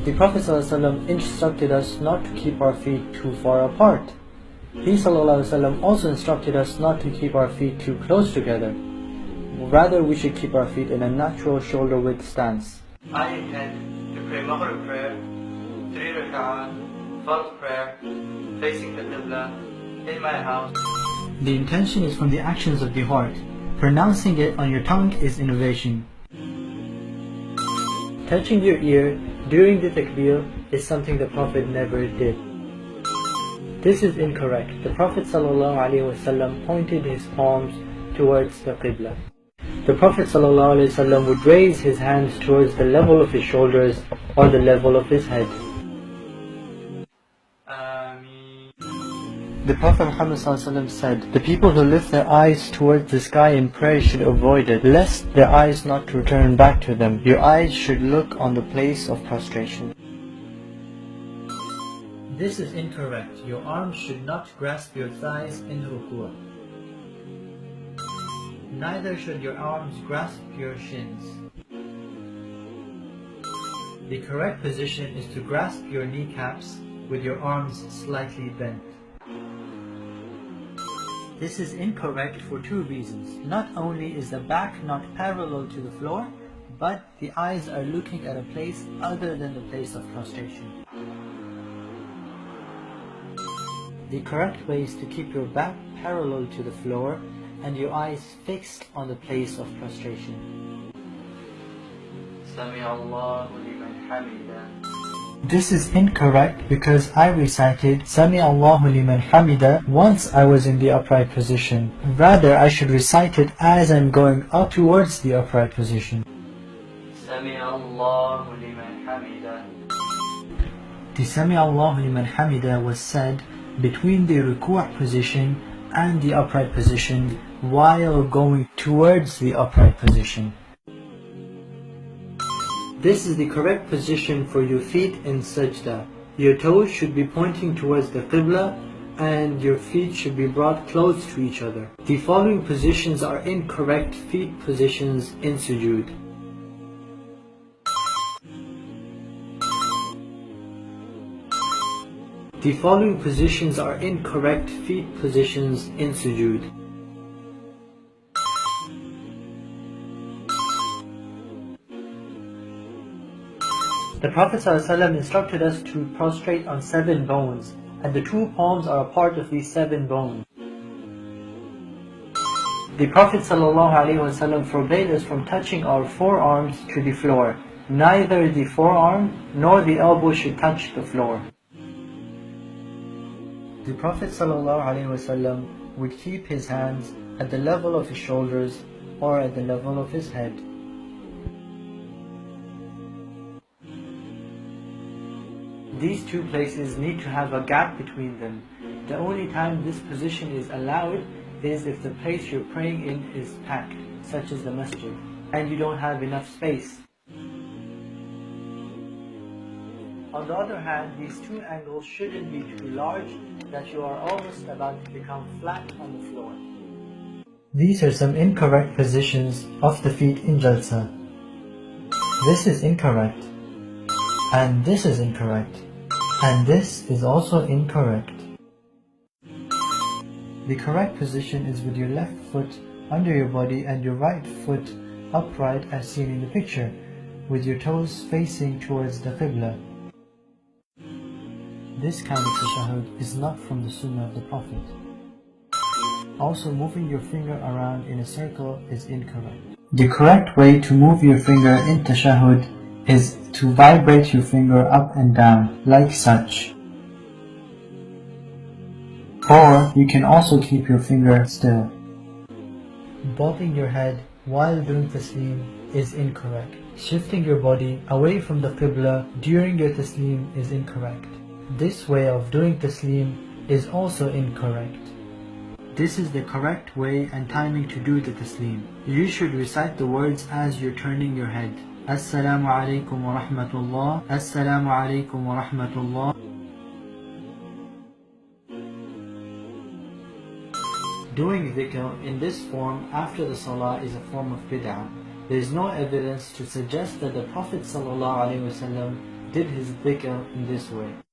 The Prophet ﷺ instructed us not to keep our feet too far apart. He ﷺ also instructed us not to keep our feet too close together. Rather, we should keep our feet in a natural shoulder width stance. I intend to pray Maghrib prayer, 3 rak'ahs, Fard prayer, facing the Qibla, in my house. The intention is from the actions of the heart. Pronouncing it on your tongue is innovation. Touching your ear during the takbir is something the Prophet never did. This is incorrect. The Prophet ﷺ pointed his palms towards the Qibla. The Prophet ﷺ would raise his hands towards the level of his shoulders or the level of his head. The Prophet Muhammad ﷺ said, "The people who lift their eyes towards the sky in prayer should avoid it, lest their eyes not return back to them. Your eyes should look on the place of prostration." This is incorrect. Your arms should not grasp your thighs in ruku'. Neither should your arms grasp your shins. The correct position is to grasp your kneecaps with your arms slightly bent. This is incorrect for two reasons. Not only is the back not parallel to the floor, but the eyes are looking at a place other than the place of prostration. The correct way is to keep your back parallel to the floor and your eyes fixed on the place of prostration. Sami Allahu liman hamida. This is incorrect because I recited Sami Allahu liman hamida once I was in the upright position. Rather, I should recite it as I'm going up towards the upright position. Sami Allahu liman hamida. The Sami Allahu liman hamida was said between the ruku' position and the upright position while going towards the upright position. This is the correct position for your feet in sajda. Your toes should be pointing towards the Qibla and your feet should be brought close to each other. The following positions are incorrect feet positions in sujood. The following positions are incorrect feet positions in sujood. The Prophet ﷺ instructed us to prostrate on 7 bones, and the 2 palms are a part of these 7 bones. The Prophet ﷺ forbade us from touching our forearms to the floor. Neither the forearm nor the elbow should touch the floor. The Prophet ﷺ would keep his hands at the level of his shoulders or at the level of his head. These two places need to have a gap between them. The only time this position is allowed is if the place you're praying in is packed, such as the masjid, and you don't have enough space. On the other hand, these two angles shouldn't be too large that you are almost about to become flat on the floor. These are some incorrect positions of the feet in Jalsa. This is incorrect. And this is incorrect. And this is also incorrect. The correct position is with your left foot under your body and your right foot upright as seen in the picture, with your toes facing towards the Qibla. This kind of tashahhud is not from the sunnah of the Prophet. Also, moving your finger around in a circle is incorrect. The correct way to move your finger in tashahhud is to vibrate your finger up and down, like such. Or you can also keep your finger still. Bobbing your head while doing taslim is incorrect. Shifting your body away from the Qibla during your taslim is incorrect. This way of doing taslim is also incorrect. This is the correct way and timing to do the taslim. You should recite the words as you're turning your head. Assalamu alaikum wa rahmatullah. Assalamu alaikum wa rahmatullah. Doing dhikr in this form after the salah is a form of bid'ah. There is no evidence to suggest that the Prophet ﷺ did his dhikr in this way.